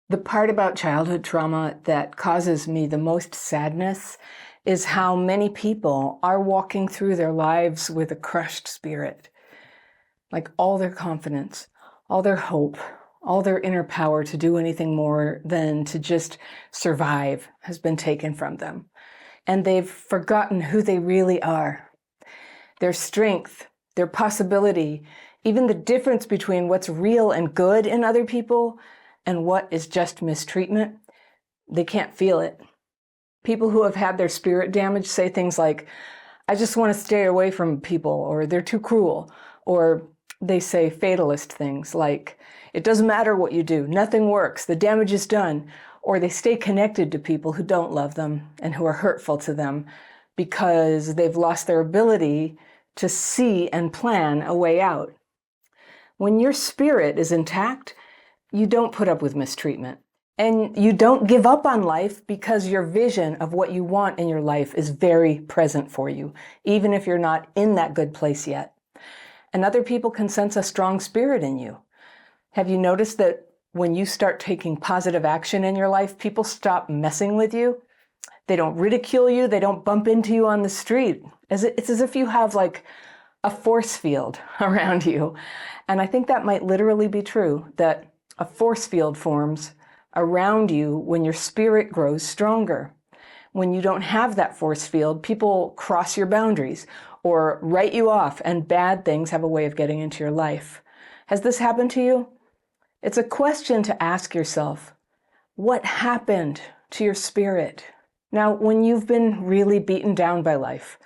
The part about childhood trauma that causes me the most sadness is how many people are walking through their lives with a crushed spirit. Like all their confidence, all their hope, all their inner power to do anything more than to just survive has been taken from them. And they've forgotten who they really are. Their strength, their possibility, even the difference between what's real and good in other people and what is just mistreatment, they can't feel it. People who have had their spirit damaged say things like, I just want to stay away from people, or they're too cruel, or they say fatalist things like, it doesn't matter what you do, nothing works, the damage is done, or they stay connected to people who don't love them and who are hurtful to them because they've lost their ability to see and plan a way out. When your spirit is intact, you don't put up with mistreatment. And you don't give up on life because your vision of what you want in your life is very present for you, even if you're not in that good place yet. And other people can sense a strong spirit in you. Have you noticed that when you start taking positive action in your life, people stop messing with you? They don't ridicule you. They don't bump into you on the street. It's as if you have like a force field around you. And I think that might literally be true, that a force field forms around you when your spirit grows stronger. When you don't have that force field, people cross your boundaries or write you off, and bad things have a way of getting into your life. Has this happened to you? It's a question to ask yourself, what happened to your spirit? Now, when you've been really beaten down by life,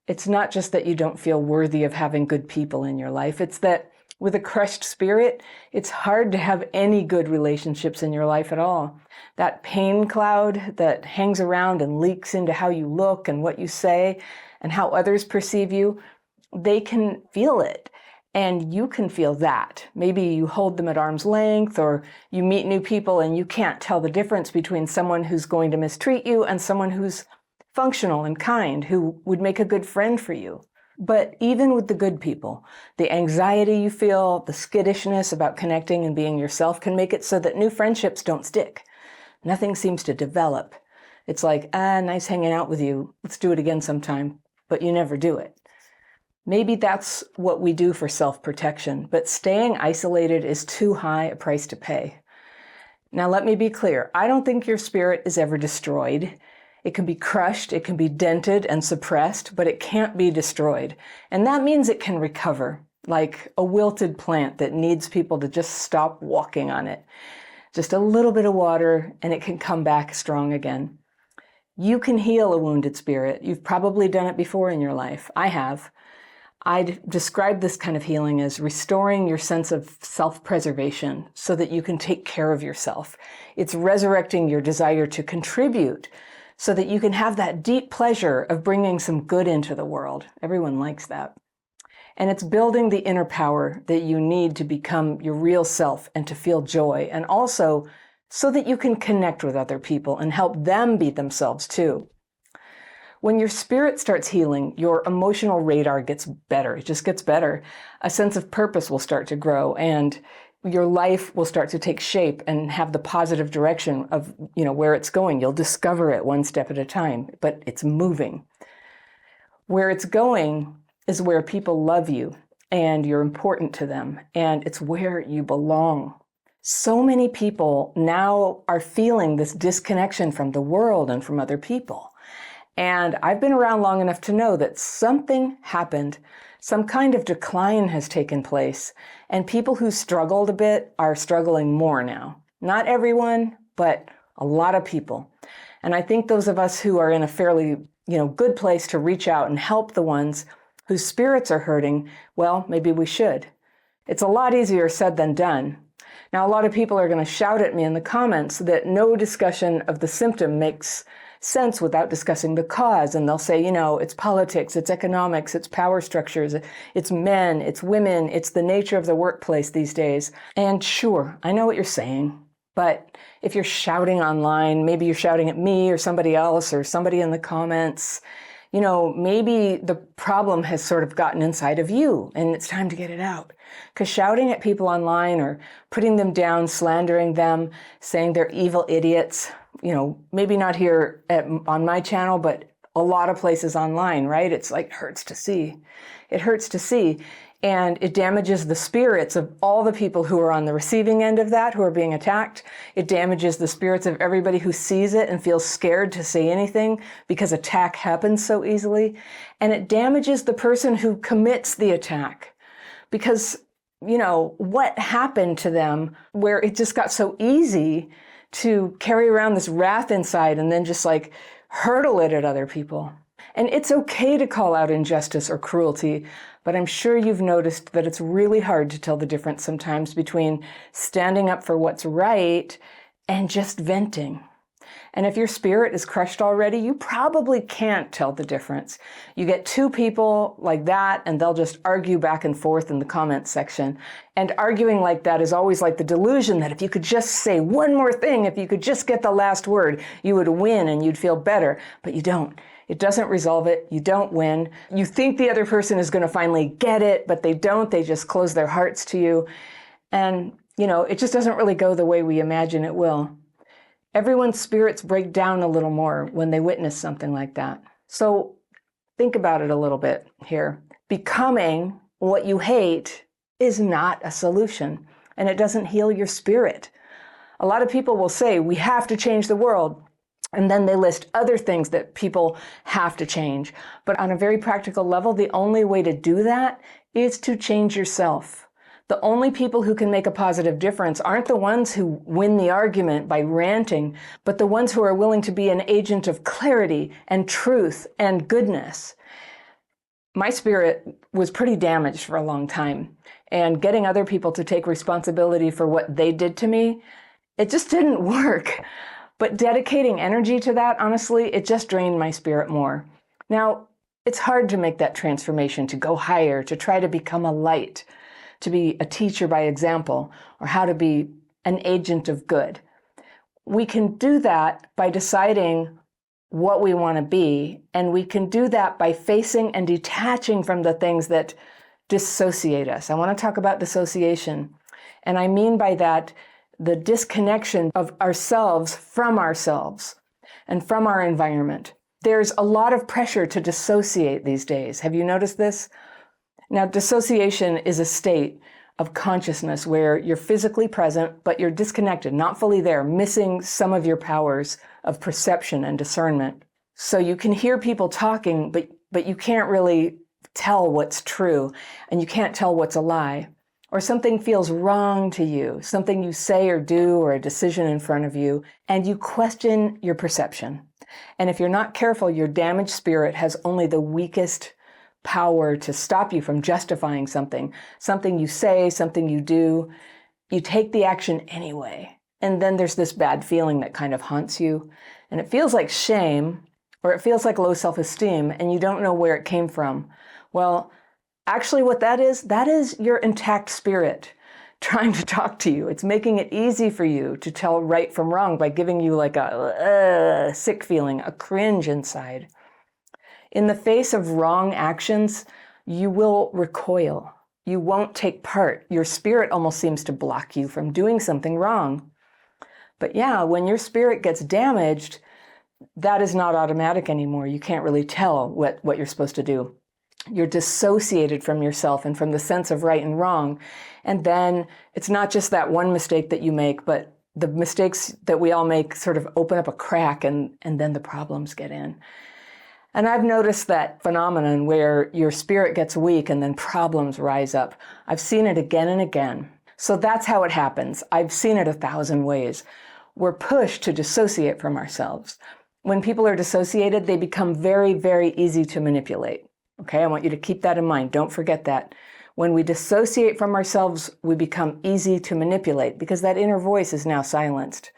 it's not just that you don't feel worthy of having good people in your life, it's that with a crushed spirit, it's hard to have any good relationships in your life at all. That pain cloud that hangs around and leaks into how you look and what you say and how others perceive you, they can feel it. And you can feel that. Maybe you hold them at arm's length, or you meet new people and you can't tell the difference between someone who's going to mistreat you and someone who's functional and kind, who would make a good friend for you. But even with the good people, the anxiety you feel, the skittishness about connecting and being yourself can make it so that new friendships don't stick. Nothing seems to develop. It's like, nice hanging out with you. Let's do it again sometime. But you never do it. Maybe that's what we do for self-protection, but staying isolated is too high a price to pay. Now, let me be clear. I don't think your spirit is ever destroyed. It can be crushed, it can be dented and suppressed, but it can't be destroyed. And that means it can recover, like a wilted plant that needs people to just stop walking on it. Just a little bit of water and it can come back strong again. You can heal a wounded spirit. You've probably done it before in your life. I have. I'd describe this kind of healing as restoring your sense of self-preservation so that you can take care of yourself. It's resurrecting your desire to contribute so that you can have that deep pleasure of bringing some good into the world. Everyone likes that. And it's building the inner power that you need to become your real self and to feel joy, and also so that you can connect with other people and help them be themselves too. When your spirit starts healing, your emotional radar gets better. It just gets better. A sense of purpose will start to grow, and your life will start to take shape and have the positive direction of, where it's going. You'll discover it one step at a time, but it's moving. Where it's going is where people love you and you're important to them, and it's where you belong. So many people now are feeling this disconnection from the world and from other people. And I've been around long enough to know that something happened. Some kind of decline has taken place, and people who struggled a bit are struggling more now. Not everyone, but a lot of people. And I think those of us who are in a fairly, good place to reach out and help the ones whose spirits are hurting, well, maybe we should. It's a lot easier said than done. Now, a lot of people are going to shout at me in the comments that no discussion of the symptom makes sense without discussing the cause. And they'll say, it's politics, it's economics, it's power structures, it's men, it's women, it's the nature of the workplace these days. And sure, I know what you're saying. But if you're shouting online, maybe you're shouting at me or somebody else or somebody in the comments, maybe the problem has sort of gotten inside of you and it's time to get it out. Because shouting at people online or putting them down, slandering them, saying they're evil idiots, maybe not here on my channel, but a lot of places online, right? It's like, hurts to see. It hurts to see. And it damages the spirits of all the people who are on the receiving end of that, who are being attacked. It damages the spirits of everybody who sees it and feels scared to say anything because attack happens so easily. And it damages the person who commits the attack because, what happened to them where it just got so easy to carry around this wrath inside and then just like hurtle it at other people. And it's okay to call out injustice or cruelty, but I'm sure you've noticed that it's really hard to tell the difference sometimes between standing up for what's right and just venting. And if your spirit is crushed already, you probably can't tell the difference. You get two people like that, and they'll just argue back and forth in the comments section. And arguing like that is always like the delusion that if you could just say one more thing, if you could just get the last word, you would win and you'd feel better. But you don't. It doesn't resolve it. You don't win. You think the other person is going to finally get it, but they don't. They just close their hearts to you. And, it just doesn't really go the way we imagine it will. Everyone's spirits break down a little more when they witness something like that. So think about it a little bit here. Becoming what you hate is not a solution, and it doesn't heal your spirit. A lot of people will say, we have to change the world. And then they list other things that people have to change. But on a very practical level, the only way to do that is to change yourself. The only people who can make a positive difference aren't the ones who win the argument by ranting, but the ones who are willing to be an agent of clarity and truth and goodness. My spirit was pretty damaged for a long time, and getting other people to take responsibility for what they did to me, it just didn't work. But dedicating energy to that, honestly, it just drained my spirit more. Now, it's hard to make that transformation, to go higher, to try to become a light, to be a teacher by example, or how to be an agent of good. We can do that by deciding what we want to be, and we can do that by facing and detaching from the things that dissociate us. I want to talk about dissociation, and I mean by that the disconnection of ourselves and from our environment. There's a lot of pressure to dissociate these days. Have you noticed this? Now, dissociation is a state of consciousness where you're physically present, but you're disconnected, not fully there, missing some of your powers of perception and discernment. So you can hear people talking, but you can't really tell what's true, and you can't tell what's a lie. Or something feels wrong to you, something you say or do, or a decision in front of you, and you question your perception. And if you're not careful, your damaged spirit has only the weakest power to stop you from justifying something you say, something you do. You take the action anyway. And then there's this bad feeling that kind of haunts you. And it feels like shame, or it feels like low self-esteem, and you don't know where it came from. Well, actually what that is your intact spirit trying to talk to you. It's making it easy for you to tell right from wrong by giving you like a sick feeling, a cringe inside. In the face of wrong actions, you will recoil. You won't take part. Your spirit almost seems to block you from doing something wrong. But yeah, when your spirit gets damaged, that is not automatic anymore. You can't really tell what you're supposed to do. You're dissociated from yourself and from the sense of right and wrong. And then it's not just that one mistake that you make, but the mistakes that we all make sort of open up a crack, and then the problems get in. And I've noticed that phenomenon where your spirit gets weak and then problems rise up. I've seen it again and again. So that's how it happens. I've seen it 1,000 ways. We're pushed to dissociate from ourselves. When people are dissociated, they become very, very easy to manipulate. Okay, I want you to keep that in mind. Don't forget that. When we dissociate from ourselves, we become easy to manipulate because that inner voice is now silenced.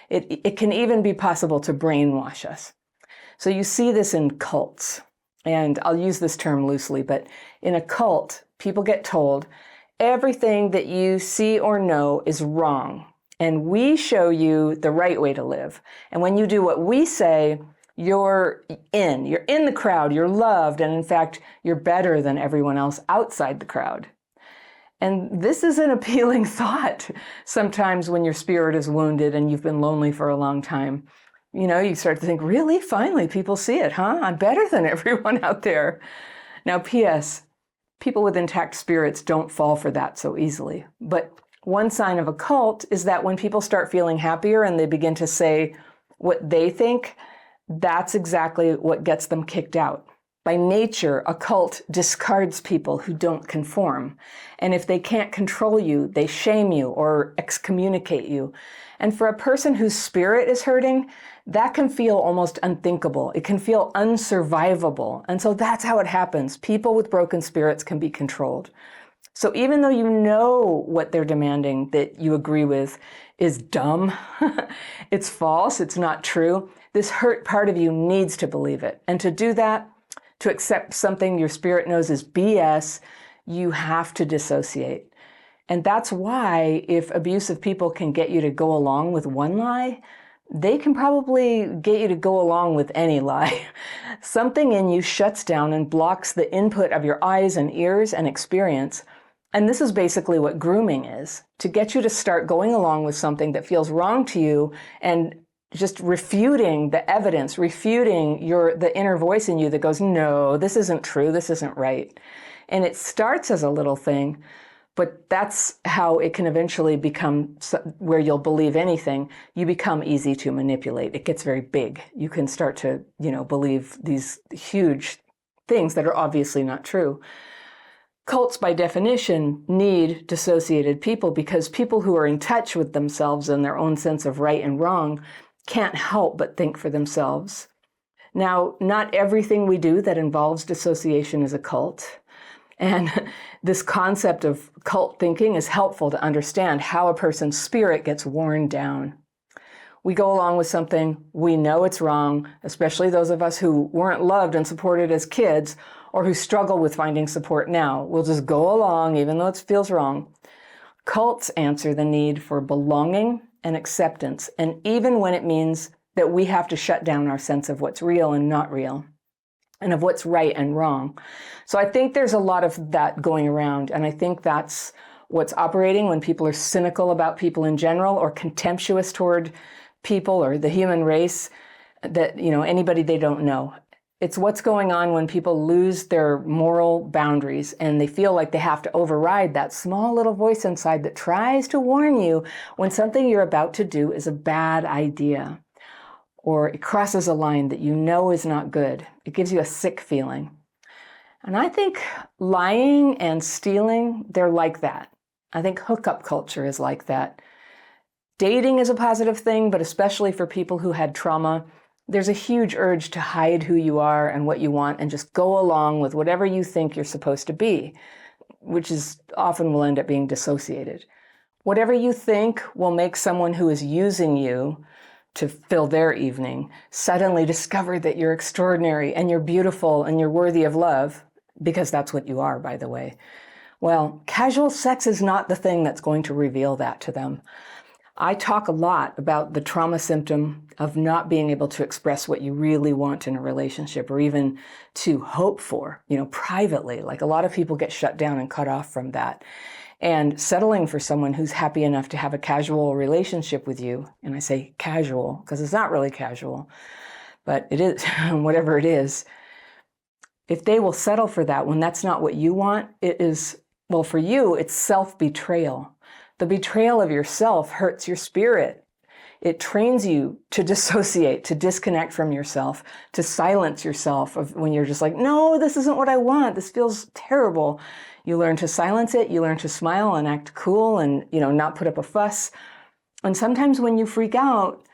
It can even be possible to brainwash us. So you see this in cults, and I'll use this term loosely, but in a cult, people get told everything that you see or know is wrong, and we show you the right way to live. And when you do what we say, you're in the crowd, you're loved, and in fact, you're better than everyone else outside the crowd. And this is an appealing thought sometimes when your spirit is wounded and you've been lonely for a long time. You start to think, really? Finally, people see it, huh? I'm better than everyone out there. Now, P.S., people with intact spirits don't fall for that so easily. But one sign of a cult is that when people start feeling happier and they begin to say what they think, that's exactly what gets them kicked out. By nature, a cult discards people who don't conform. And if they can't control you, they shame you or excommunicate you. And for a person whose spirit is hurting, that can feel almost unthinkable. It can feel unsurvivable. And so that's how it happens. People with broken spirits can be controlled. So even though you know what they're demanding that you agree with is dumb, it's false, it's not true, this hurt part of you needs to believe it. And to do that, to accept something your spirit knows is BS, you have to dissociate. And that's why if abusive people can get you to go along with one lie, they can probably get you to go along with any lie. Something in you shuts down and blocks the input of your eyes and ears and experience. And this is basically what grooming is, to get you to start going along with something that feels wrong to you and just refuting the evidence, refuting the inner voice in you that goes, no, this isn't true, this isn't right. And it starts as a little thing, but that's how it can eventually become where you'll believe anything. You become easy to manipulate. It gets very big. You can start to, believe these huge things that are obviously not true. Cults, by definition, need dissociated people because people who are in touch with themselves and their own sense of right and wrong can't help but think for themselves. Now, not everything we do that involves dissociation is a cult. And this concept of cult thinking is helpful to understand how a person's spirit gets worn down. We go along with something, we know it's wrong, especially those of us who weren't loved and supported as kids or who struggle with finding support now. We'll just go along even though it feels wrong. Cults answer the need for belonging and acceptance, and even when it means that we have to shut down our sense of what's real and not real, and of what's right and wrong. So I think there's a lot of that going around, and I think that's what's operating when people are cynical about people in general or contemptuous toward people or the human race, that, anybody they don't know. It's what's going on when people lose their moral boundaries and they feel like they have to override that small little voice inside that tries to warn you when something you're about to do is a bad idea or it crosses a line that you know is not good. It gives you a sick feeling. And I think lying and stealing, they're like that. I think hookup culture is like that. Dating is a positive thing, but especially for people who had trauma, there's a huge urge to hide who you are and what you want and just go along with whatever you think you're supposed to be, which is often will end up being dissociated. Whatever you think will make someone who is using you to fill their evening suddenly discover that you're extraordinary and you're beautiful and you're worthy of love, because that's what you are, by the way. Well, casual sex is not the thing that's going to reveal that to them. I talk a lot about the trauma symptom of not being able to express what you really want in a relationship or even to hope for, privately. Like a lot of people get shut down and cut off from that. And settling for someone who's happy enough to have a casual relationship with you, and I say casual because it's not really casual, but it is, whatever it is, if they will settle for that when that's not what you want, it is, well, for you, it's self-betrayal. The betrayal of yourself hurts your spirit. It trains you to dissociate, to disconnect from yourself, to silence yourself when you're just like, no, this isn't what I want. This feels terrible. You learn to silence it. You learn to smile and act cool and, not put up a fuss. And sometimes when you freak out,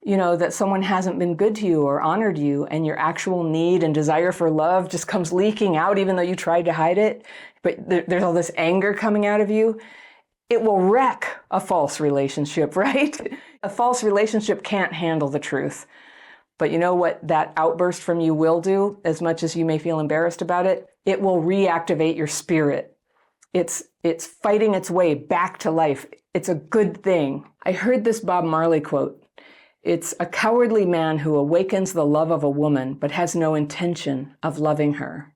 that someone hasn't been good to you or honored you and your actual need and desire for love just comes leaking out even though you tried to hide it, but there's all this anger coming out of you. It will wreck a false relationship, right? A false relationship can't handle the truth. But you know what that outburst from you will do, as much as you may feel embarrassed about it? It will reactivate your spirit. It's fighting its way back to life. It's a good thing. I heard this Bob Marley quote, It's a cowardly man who awakens the love of a woman but has no intention of loving her.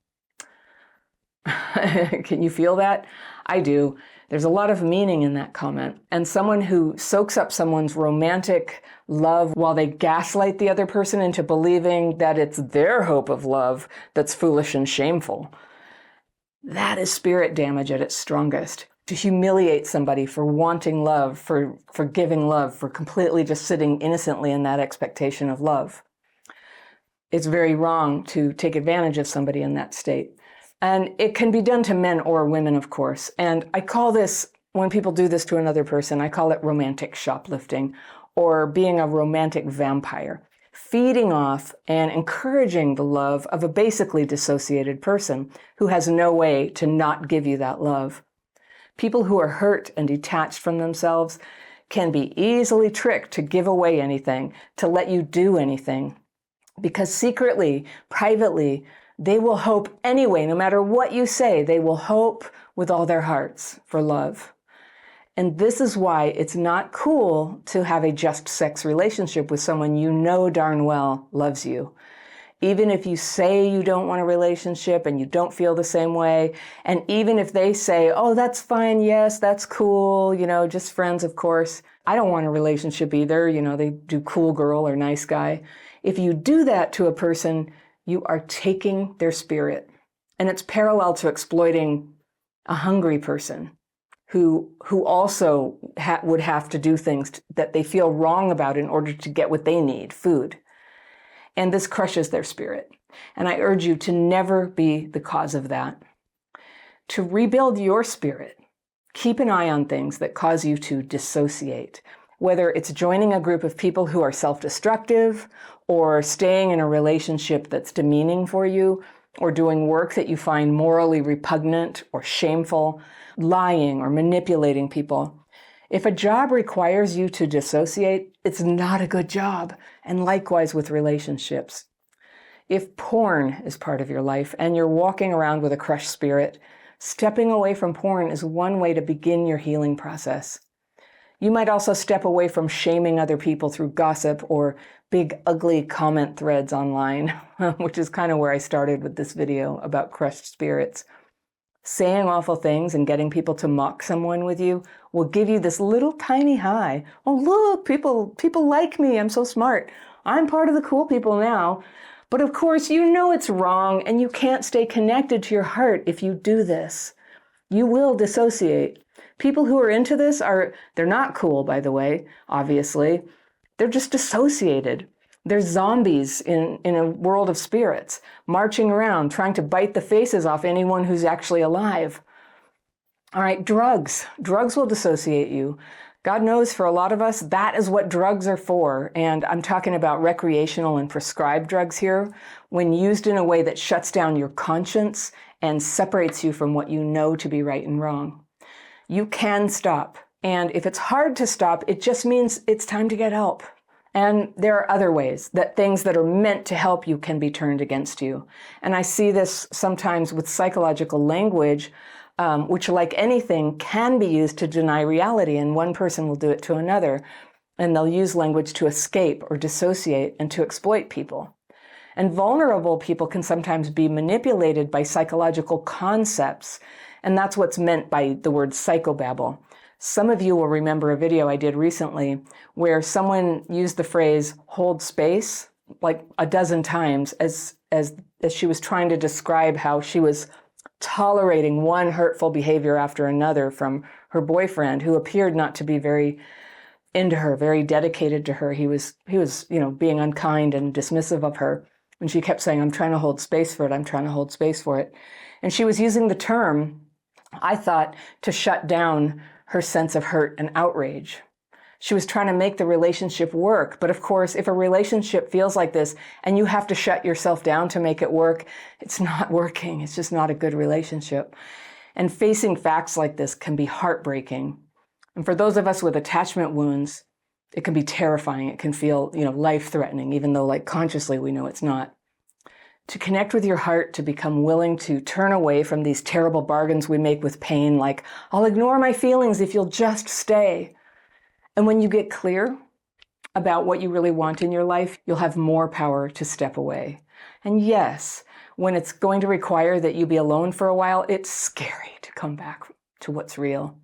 Can you feel that? I do. There's a lot of meaning in that comment. And someone who soaks up someone's romantic love while they gaslight the other person into believing that it's their hope of love that's foolish and shameful. That is spirit damage at its strongest. To humiliate somebody for wanting love, for giving love, for completely just sitting innocently in that expectation of love. It's very wrong to take advantage of somebody in that state. And it can be done to men or women, of course. And I call this, when people do this to another person, I call it romantic shoplifting, or being a romantic vampire, feeding off and encouraging the love of a basically dissociated person who has no way to not give you that love. People who are hurt and detached from themselves can be easily tricked to give away anything, to let you do anything, because secretly, privately, they will hope anyway, no matter what you say, they will hope with all their hearts for love. And this is why it's not cool to have a just sex relationship with someone you know darn well loves you. Even if you say you don't want a relationship and you don't feel the same way, and even if they say, oh, that's fine, yes, that's cool, just friends, of course. I don't want a relationship either, they do cool girl or nice guy. If you do that to a person, you are taking their spirit. And it's parallel to exploiting a hungry person who also would have to do things that they feel wrong about in order to get what they need, food. And this crushes their spirit. And I urge you to never be the cause of that. To rebuild your spirit, keep an eye on things that cause you to dissociate, whether it's joining a group of people who are self-destructive, or staying in a relationship that's demeaning for you, or doing work that you find morally repugnant or shameful, lying or manipulating people. If a job requires you to dissociate, it's not a good job, and likewise with relationships. If porn is part of your life and you're walking around with a crushed spirit, stepping away from porn is one way to begin your healing process. You might also step away from shaming other people through gossip or big ugly comment threads online, which is kind of where I started with this video about crushed spirits. Saying awful things and getting people to mock someone with you will give you this little tiny high. Oh, look, people like me. I'm so smart. I'm part of the cool people now. But of course, you know it's wrong, and you can't stay connected to your heart if you do this. You will dissociate. People who are into this they're not cool, by the way, obviously. They're just dissociated. They're zombies in a world of spirits, marching around, trying to bite the faces off anyone who's actually alive. All right, drugs. Drugs will dissociate you. God knows for a lot of us, that is what drugs are for. And I'm talking about recreational and prescribed drugs here, when used in a way that shuts down your conscience and separates you from what you know to be right and wrong. You can stop. And if it's hard to stop, it just means it's time to get help. And there are other ways that things that are meant to help you can be turned against you. And I see this sometimes with psychological language, which, like anything, can be used to deny reality. And one person will do it to another. And they'll use language to escape or dissociate and to exploit people. And vulnerable people can sometimes be manipulated by psychological concepts. And that's what's meant by the word psychobabble. Some of you will remember a video I did recently where someone used the phrase hold space like a dozen times as she was trying to describe how she was tolerating one hurtful behavior after another from her boyfriend, who appeared not to be very into her, very dedicated to her. He was, being unkind and dismissive of her. And she kept saying, I'm trying to hold space for it. I'm trying to hold space for it. And she was using the term, I thought, to shut down her sense of hurt and outrage. She was trying to make the relationship work. But of course, if a relationship feels like this and you have to shut yourself down to make it work, it's not working. It's just not a good relationship. And facing facts like this can be heartbreaking. And for those of us with attachment wounds, it can be terrifying. It can feel, life-threatening, even though consciously we know it's not. To connect with your heart, to become willing to turn away from these terrible bargains we make with pain, like, I'll ignore my feelings if you'll just stay. And when you get clear about what you really want in your life, you'll have more power to step away. And yes, when it's going to require that you be alone for a while, it's scary to come back to what's real.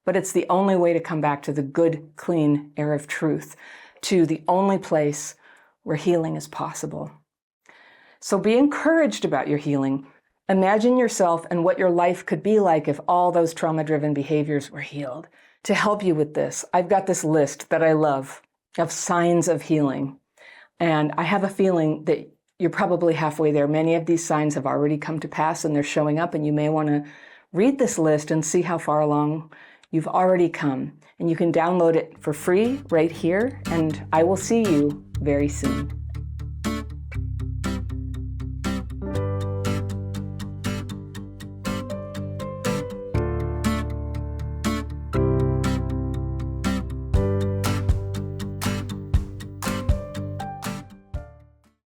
But it's the only way to come back to the good, clean air of truth, to the only place where healing is possible. So be encouraged about your healing. Imagine yourself and what your life could be like if all those trauma-driven behaviors were healed. To help you with this, I've got this list that I love of signs of healing. And I have a feeling that you're probably halfway there. Many of these signs have already come to pass and they're showing up, and you may want to read this list and see how far along you've already come. And you can download it for free right here, and I will see you very soon.